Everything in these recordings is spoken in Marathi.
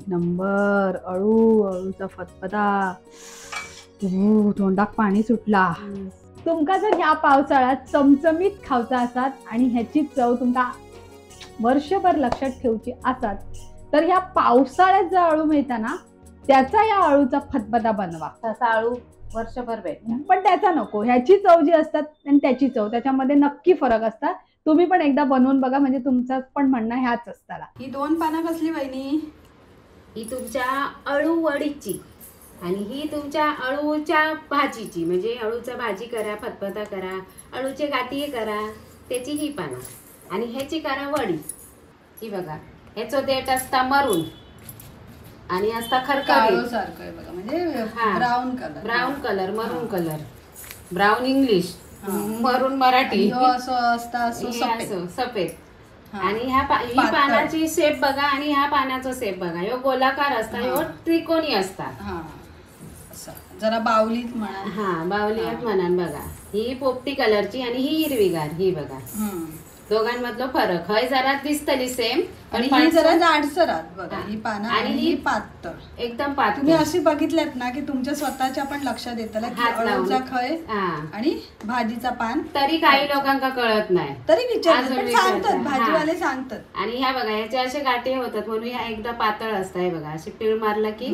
एक नंबर. अळूचा फतफदा. तोंडात पाणी सुटला. तुमका जर ह्या पावसाळ्यात चमचमीत खावचा असात आणि ह्याची चव तुमका वर्षभर लक्षात ठेवची असात तर ह्या पावसाळ्यात जो अळू मिळता ना त्याचा या अळूचा फतफदा बनवा. तसा अळू वर्षभर भेटतो, पण त्याचा नको. ह्याची चव जी असतात आणि त्याची चव त्याच्यामध्ये नक्की फरक असतात. तुम्ही पण एकदा बनवून बघा, म्हणजे तुमचं पण म्हणणं ह्याच असताना. ही 2 पानं कसली वहिनी? ही तुमच्या अळू वडीची आणि ही तुमच्या अळूच्या भाजीची. म्हणजे अळूचा भाजी करा, फतफदा करा, अळूचे गाठी करा, त्याची ही पानं आणि ह्याची करा वडी. ही बघा, ह्याचं देठ असता मरून आणि असता खरखरीत सारखं आहे बघा, म्हणजे ब्राऊन कलर. ब्राऊन कलर, मरून कलर, ब्राऊन इंग्लिश, मरून मराठी, सफेद. आणि ही पानाची शेप बघा आणि ह्या पानाचा शेप बघा. ह्यो गोलाकार असता, ह्यो त्रिकोणी असता. जरा बावलीत म्हणा. हा, बावलीत म्हणा बघा. ही पोपटी कलरची आणि ही हिरवीगार. ही बघा दोघांमधलं फरक. हय जरा दिसतली सेम आणि ही जरा जाडसर आहात बघा. ही पानं आणि ही पातळ, एकदम पातळ. तुम्ही अशी बघितल्यात ना की तुमच्या स्वतःच्या पण लक्षात येतला की अळूचा खय आणि भाजीचा पान. तरी काही लोकांना कळत नाही, तरी सांगतात भाजीवाले सांगतात. आणि ह्या बघा ह्याचे असे गाठी होतात म्हणून ह्या एकदा पातळ असतात. बघा अशी पीळ मारला की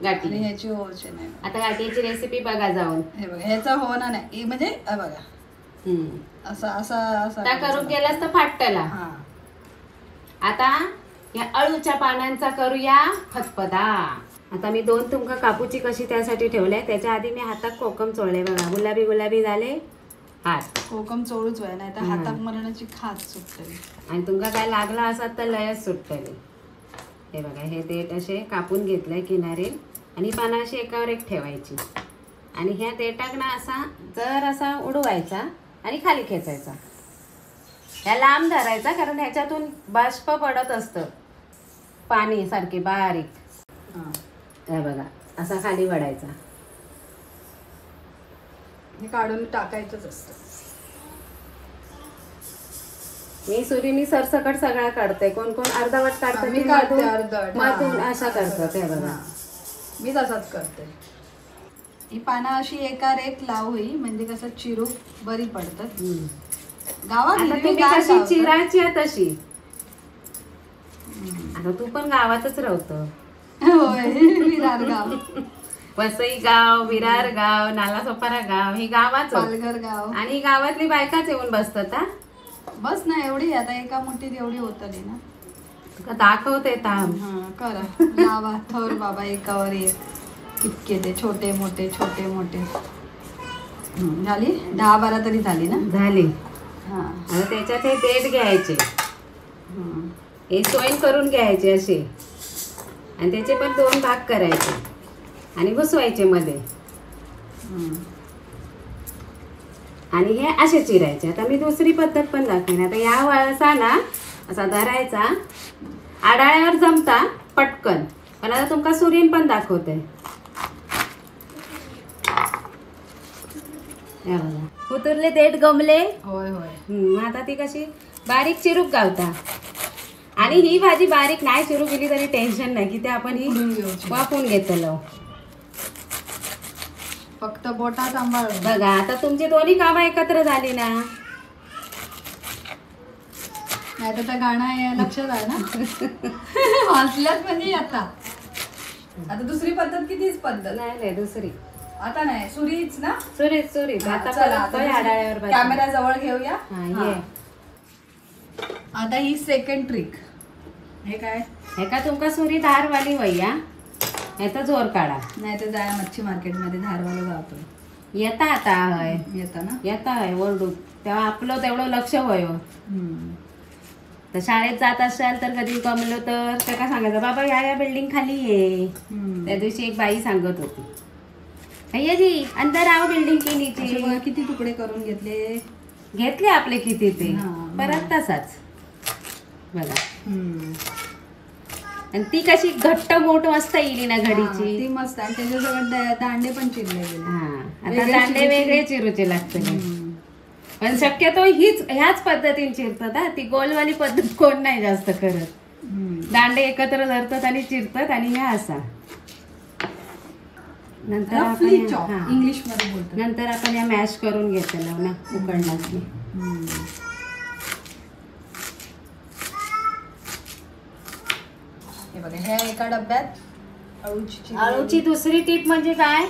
गाठी. ह्याची होचे नाही. आता गाठीची रेसिपी बघा जाऊन. हे बघा ह्याचा होणार नाही, म्हणजे बघा असं असं असं करून केलास तर फाटला. आता या अळूच्या पानांचा करूया फतफदा. आता मी 2 तुमका कापूची कशी त्यासाठी ठेवले. त्याच्या आधी मी हातात कोकम चोळले बघा. गुलाबी गुलाबी झाले हात. कोकम चोळूच व्हाय नाही तर हातात मरणाची खाज सुटतली आणि तुमका काय लागला असत तर लयच सुटतली. हे बघा हे देठ असे कापून घेतले किनारे आणि पानं अशी एकावर एक ठेवायची आणि ह्या देठाक ना असा जर असा उडवायचा आणि खाली खेचायचा. ह्या लांब धरायचा कारण ह्याच्यातून बाष्प पडत असतं पाणी सारखे बारीक. हे बघा असा खाली वडायचा. हे काढून टाकायचंच असतं. मी सुरीनी सरसकट सगळा काढते. कोण कोण अर्धवट काढतं, मी काढते अर्धवट, मधून अशा करतात. हे बघा मी तसाच करते. ही पानं अशी एकार एक लावही म्हणजे कसं चिरूक बरी पडतात. गावात चिरायची आहे तशी. आता तू पण गावातच राहतो. विरार गाव, वसई गाव, विरार गाव, नालासोपारा गाव, ही गावाच. पालघर गाव. आणि गावातली बायकाच येऊन बसतात. बस ना एवढी आता एका मुठीत एवढी होतली ना. तुका दाखवते थांब. करा लावा थोर बाबा एकावर एक इतके ते छोटे मोठे छोटे मोठे. झाली 10-12 तरी झाली ना. झाली. आता त्याच्यात हे देठ घ्यायचे, हे सोईन करून घ्यायचे असे आणि त्याचे पण 2 भाग करायचे आणि घुसवायचे मध्ये आणि हे असे चिरायचे. आता मी दुसरी पद्धत पण दाखवेन. आता या वळसा ना असा धरायचा, आडाळ्यावर जमता पटकन. पण आता तुमका सुरीन पण दाखवते. उतरले देठ गमले. होय होय. आता ती कशी बारीक चिरूक गावता. आणि ही भाजी बारीक नाही चिरू केली तरी टेन्शन नाही की ते आपण ही वाफून घेतलो. फक्त बोटा सांभाळ बघा. आता तुमची दोन्ही कामं एकत्र झाली ना. नाही तर त्या गाणं लक्षात आहे ना. वाचल्यात म्हणजे आता दुसरी पद्धत कितीच पद्धत नाही दुसरी. आता नाही सुरीच ना. सुरीच. आता कॅमेरा जवळ घेऊया. आता ही सेकंड ट्रिक. हे काय? हे का तुमका सुरी धारवाली वया याचा जोर काढा. नाही तर जाया मच्छी मार्केटमध्ये धारवाला जातो. येता आता हय येता ना. येता हय ओरडू तेव्हा आपलं तेवढं लक्ष वयो. तर शाळेत जात असाल तर कधी कमलो तर त्याला सांगायचं बाबा या बिल्डिंग खाली ये. त्या दिवशी एक बाई सांगत होती भैया जी अंदर आओ बिल्डिंग के नीचे. किती तुकडे करून घेतले आपले किती ते परत तसाच बघा. आणि ती कशी घट्ट मोठ मस्त येईल ना घडीची. ती मस्त. आणि त्याच्यासोबत दांडे पण चिरले गेले. आता दांडे वेगळे चिरूचे लागते. पण शक्यतो ह्याच पद्धतीने चिरतात. ती गोलवाली पद्धत कोण नाही जास्त करत. दांडे एकत्र धरतात आणि चिरतात आणि ह्या असा नंतर आपण इंग्लिश मध्ये बोलतो. नंतर आपण या मॅश करून घेतलो ना उकडलाच नाही. हे बघा ह्या एका डब्यात अळूची दुसरी टीप म्हणजे काय,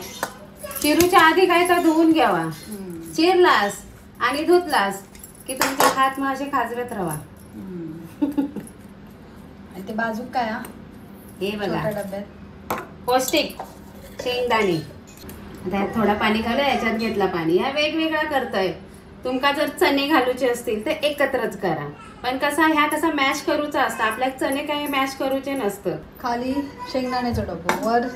चिरूच्या आधी काय तर धुवून घ्यावा. चिरलास आणि धुतलास की तुमचे हात मग असे खाजरत राहा. ते बाजू काय हे बघा डब्यात पौष्टिक शेंगदाणे. आता यात थोडा पाणी घालूया, याच्यात घेतला पाणी. या वेगवेगळा करतोय. तुमका जर चणे घालूचे असतील तर एकत्रच करा. पण कसा ह्या कसा मॅश करूचा असतं, आपल्या चणे काही मॅश करूचे नसतं. खाली शेंगदाण्याचं डबं, वर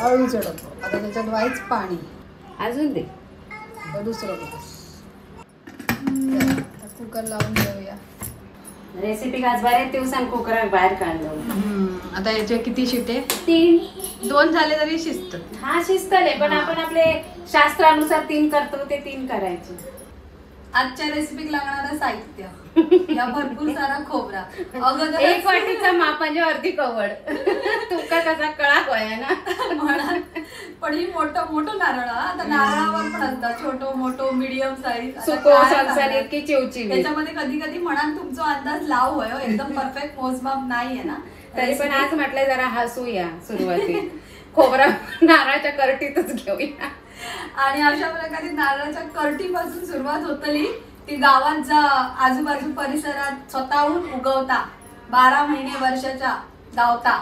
अळूचं डबं. आता त्याच्यात व्हायच पाणी अजून दे. दुसरं कुकर लावून घेऊया. रेसिपी गाजबार आहे तेव्हा सांग कुकर बाहेर काढलं. आता याचे किती शिटे? 3. 2 झाले तरी शिस्त. हा शिस्तले, पण आपण आपले शास्त्रानुसार 3 करतो ते 3 करायचे. आजच्या रेसिपीक लागणारं साहित्य या भरपूर सारा खोबरा. अगोदर 1 वाटीचा माप म्हणजे अर्धी कवड. तुका कसा कळा कोया ना म्हणा. पण ही मोठं नारळ. आता नारळावर पण असतात छोटो मोठो मीडियम साईज. की चिवचिवी. त्याच्यामध्ये कधी कधी म्हणा तुमचा अंदाज लाव होय, एकदम परफेक्ट मोजमाप नाहीये ना. तरी पण आज म्हटलंय जरा हसूया सुरुवाती. खोबरा नारळाच्या करटीतच घेऊया. आणि अशा प्रकारे नारळाच्या करटीपासून सुरुवात होतली. ती गावात जा आजूबाजू परिसरात स्वतःहून उगवता 12 महिने वर्षाच्या गावता.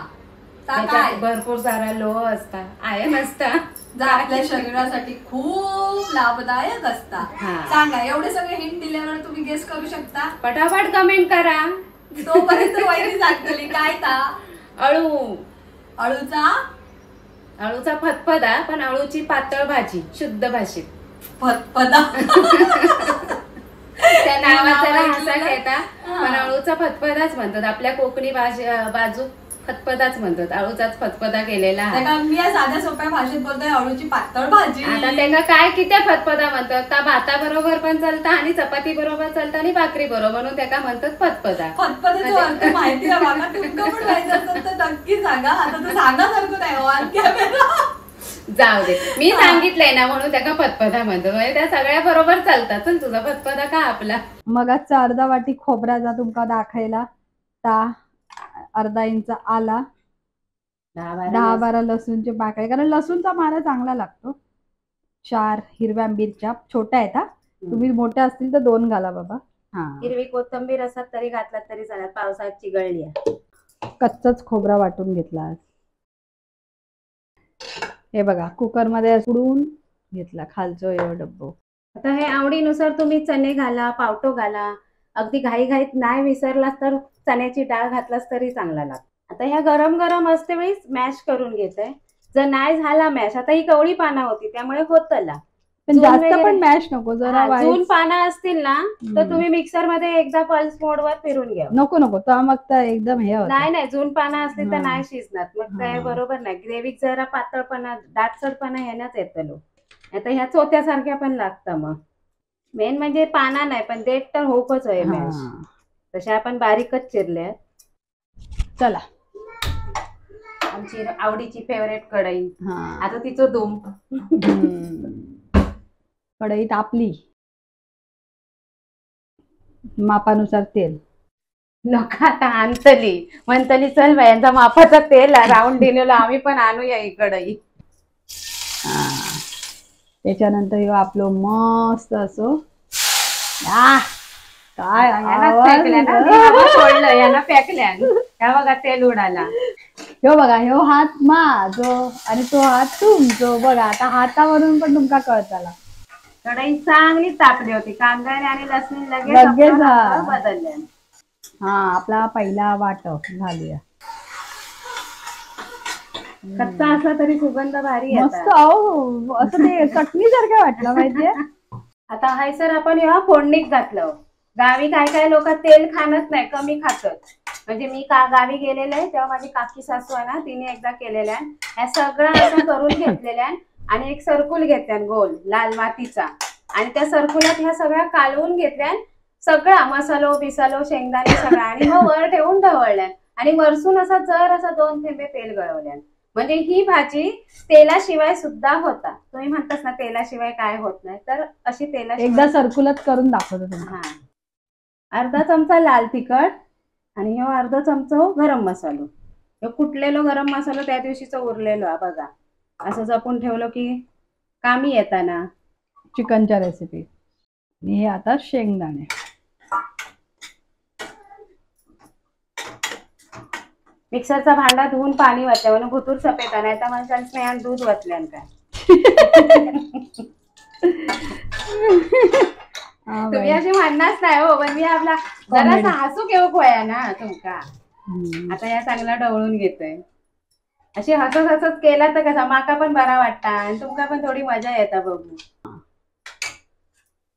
काय भरपूर सारा लोह असता, आयन असता, जा आपल्या शरीरासाठी खूप लाभदायक असता. सांगा, एवढे सगळे हिंट दिल्यावर तुम्ही गेस करू शकता. पटापट कमेंट करा. तोपर्यंत वहिनी सांगतली काय ता? अळू. अळूचा फतफदा, पण अळूची पातळ भाजी शुद्ध भाषेत. फतफदा त्या नावात जरा हसा घेता, पण अळूचा फतफदाच म्हणतात. आपल्या कोकणी बाजू फतफदाच म्हणतात. अळूचाच फतफदा केलेला. मी या साध्या सोप्या भाषेत बोलतोय अळूची पातळ भाजी. आता त्यांना काय किती फतफदा म्हणतात. त्या भाता बरोबर पण चालता आणि चपाती बरोबर चालता आणि भाकरी बरोबर, म्हणून त्याला म्हणतात फतफदा. फतफदाचा अर्थ माहिती आहे बाबा. तुमका पण माहिती असेल तर नक्की सांगा. आता तर सांगासारखं नाही ऑन कॅमेरा. जाऊ दे, मी सांगितलंय ना म्हणून त्याला फतफदा म्हणतो. म्हणजे त्या सगळ्या बरोबर चालतात. पण तुझा फतफदा का आपला? मगाचा अर्धा वाटी खोबऱ्याचा तुमका दाखयला. अर्धा इंच आला, 10-12 लसूणचे पाकळे. कारण लसूणचा मारा चांगला लागतो. 4 हिरव्या मिरच्या छोट्या आहेत. तुम्ही मोठ्या असतील तर 2 घाला बाबा. हिरवी कोथिंबीर असतात तरी घातलात तरी चालत. पावसाळ्यात चिघळली. कच्चाच खोबरा वाटून घेतला. हे बघा कुकर मध्ये उडवून घेतला खालचं एवढं डब्बो. आता हे आवडीनुसार तुम्ही चणे घाला, पावटो घाला. अगदी घाईघाईत नाही विसरलास तर चण्याची डाळ घातलास तरी चांगला लागतो. आता ह्या गरम गरम असते वेळी मॅश करून घेतोय. जर नाही झाला मॅश, आता ही कवळी पानं होती त्यामुळे होतला, पण जास्त पण मॅश नको. जरा जून पानं असतील ना तर तुम्ही मिक्सर मध्ये एकदा पल्स मोड वर फिरून घ्या. नको तर मग तर एकदम हे नाही जून पानं असतील तर नाही शिजणार. मग काय बरोबर नाही. ग्रेव्ही जरा पातळपणा दाटसरपणा येण्याच येतलो. आता ह्या चोत्यासारख्या पण लागतं. मग मेन म्हणजे पाना नाही पण देठ तर होकच आहे मॅश. तशा आपण बारीकच चिरल्या. चला, आमची आवडीची फेवरेट कढई. आता तिचं धूम. कढई तापली, मापानुसार तेल. लोक आता आणतली म्हणतली चल यांचा मापाचा तेल राऊंड दिलेला आम्ही पण आणूया ही कढई. त्याच्यानंतर आपलं मस्त असो काय सोडलं याला फेकल्या. ह्या बघा तेल उडाला. ह्यो बघा, ह्यो हात माझो आणि तो हात तुमचो. बघा आता हातावरून पण तुमका कळताला. कढई चांगली तापली होती. कांद्याने आणि लसणी लगेच बदलल्या. आपला पहिला वाटप घालूया. कच्चा असला तरी सुगंध भारी मस्त. असं ते चटणी सारखं वाटलं माहितीये. आता हाय सर आपण या फोडणीत घातलं. गावी काय लोक तेल खाणच नाही, कमी खातात. म्हणजे मी गावी गेलेले आहे तेव्हा माझी काकी सासू आहे ना, तिने एकदा केलेल्या ह्या सगळं असं करून घेतलेल्या आणि एक सर्कल घेतल्या गोल लाल मातीचा आणि त्या सर्कुलात ह्या सगळ्या कालवून घेतल्या. सगळा मसालो बिसालो शेंगदाणे सगळा आणि मग वर ठेवून ढवळल्या आणि वरसून असा जर असा 2 थेंबे तेल गळवल्यान म्हणजे ही भाजी तेलाशिवाय सुद्धा होता. तुम्ही म्हणतास ना तेलाशिवाय काय होत नाही, तर अशी तेलाशिवाय एकदा सर्क्युलच करून दाखवतो तुम्हाला. हा. अर्धा चमचा लाल तिखट आणि ह्यो अर्धा चमचा गरम मसालो. ह्यो कुटलेलो गरम मसालो त्या दिवशीचा उरलेलो हा बघा. असं जपून ठेवलं की कामी येताना. चिकनच्या रेसिपी. आणि हे आता शेंगदाणे. मिक्सरचा भांडा धुवून पाणी वाटलं म्हणून भुतूर सपेता नाही तर मला स्नेहान दूध वाचल्यान काय. तुम्ही अशी म्हणणारच नाही हो, पण मी आपला जरासा हसू घेऊ खोया ना तुमका. आता या चांगला ढवळून घेतोय. अशी हसत हसत केला तर कसा माका पण बरा वाटता आणि तुमका पण थोडी मजा येता बघू.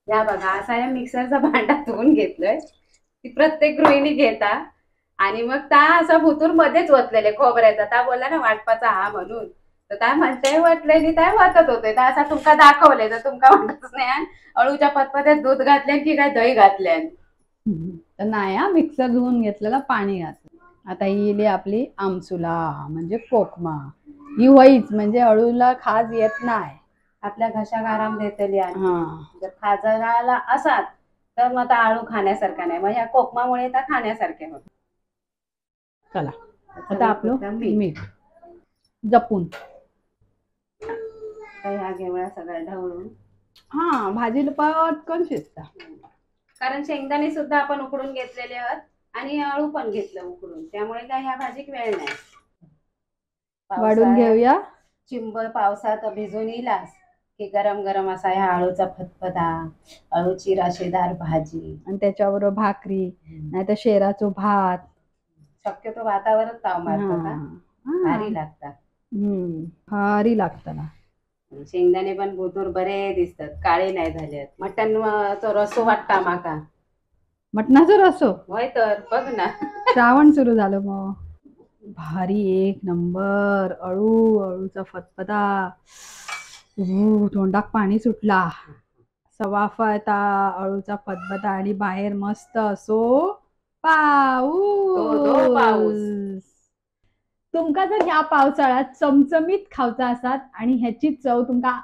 या बघा असा या मिक्सरचा भांडा धुवून घेतलोय. ती प्रत्येक गृहिणी घेता आणि मग त्या असा भुतूर मध्येच वतलेले खोबऱ्याचा. त्या बोलला ना वाटपाचा हा म्हणून, तर काय म्हणते वतलेली काय वाटत होते. तर असा तुमका दाखवले तर तुमका वाटतच नाही अळूच्या पतपत्यात दूध घातल्यान की काय दही घातल्यान. तर नाही हा, मिक्सर धुवून घेतलेलं पाणी घातलं. आता ही आपली आमसुला म्हणजे कोकमा. ही होईच म्हणजे अळूला खाज येत नाही. आपल्या घशाक आराम देतली. जर खाजराला असात तर मग आता आळू खाण्यासारखा नाही, मग ह्या कोकमामुळे तर खाण्यासारखे होत. चला आता आपलं मीठ जपून ह्या घेवळा सगळ्या ढवळून. हा भाजीला पटकन शिजता. कारण शेंगदाणे सुद्धा आपण उकडून घेतलेले आहोत आणि अळू पण घेतलं उकडून, त्यामुळे काय ह्या भाजीक वेळ नाही. वाढून घेऊया. चिंब पावसात भिजून येईलास की गरम गरम असा ह्या आळूचा फतफदा, अळूची राशेदार भाजी आणि त्याच्याबरोबर भाकरी नाही तर शेराचो भात. शक्यतो भातावरच ताव मारतात, भारी लागतात. भारी लागतं ना. शेंगदाणे पण भुतूर बरे दिसतात, काळे नाही झाले. मटन रसो वाटता माका. मटणाचा रसो होय तर बघ ना, श्रावण सुरू झालं मग. भारी एक नंबर. अळूचा फतफदा. तोंडाक पाणी सुटला. सवाफा येता अळूचा फतफदा आणि बाहेर मस्त असो पाऊस. तुमका जर ह्या पावसाळ्यात चमचमीत खावचा असात आणि ह्याची चव तुमका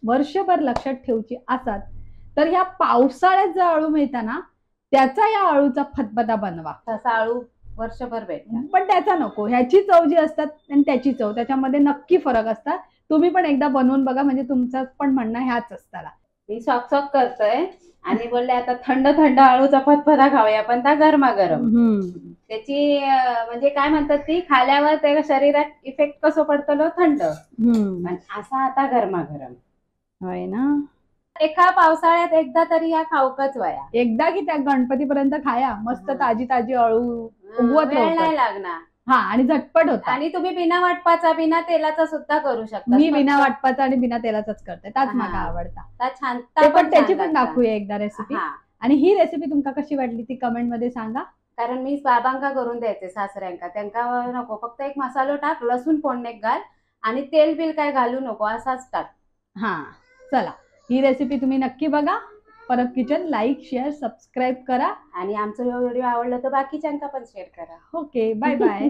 वर्षभर लक्षात ठेवची असात तर ह्या पावसाळ्यात जो अळू मिळता ना त्याचा या अळूचा फतफदा बनवा. तसा अळू वर्षभर भेटला, पण त्याचा नको. ह्याची चव जी असतात आणि त्याची चव त्याच्यामध्ये नक्की फरक असतात. तुम्ही पण एकदा बनवून बघा, म्हणजे तुमचं पण म्हणणं ह्याच असताना. मी सॉक करतोय आणि बोलले आता थंड थंड अळूचा फतफदा खाऊया, पण त्या गरमागरम. त्याची म्हणजे काय म्हणतात ती खाल्यावर त्या शरीरात इफेक्ट कसं पडतो थंड, असा आता गरमागरम. होय ना. एका पावसाळ्यात एकदा तरी या खाऊकच वया. एकदा की त्या गणपतीपर्यंत खाया. मस्त ताजी ताजी अळू उगवत नाही लागणार. हा आणि झटपट होता. आणि तुम्ही बिना वाटपाचा बिना तेलाचा सुद्धा करू शकता. मी बिना वाटपाचा आणि बिना तेलाचाच करते, त्याच मला आवडता. छान. पण त्याची पण दाखवूया एकदा रेसिपी. आणि ही रेसिपी तुमका कशी वाटली ती कमेंट मध्ये सांगा. कारण मी बाबांका करून द्यायचे सासऱ्यांका, त्यांका नको. फक्त एक मसालो टाक, लसूण फोडणेक घाल आणि तेल बिल काय घालू नको, असाच टाक. हा चला ही रेसिपी तुम्ही नक्की बघा. परत किचन लाईक शेअर सबस्क्राईब करा आणि आमचा व्हिडिओ आवडला तर बाकीच्यांका पण शेअर करा. Okay bye bye.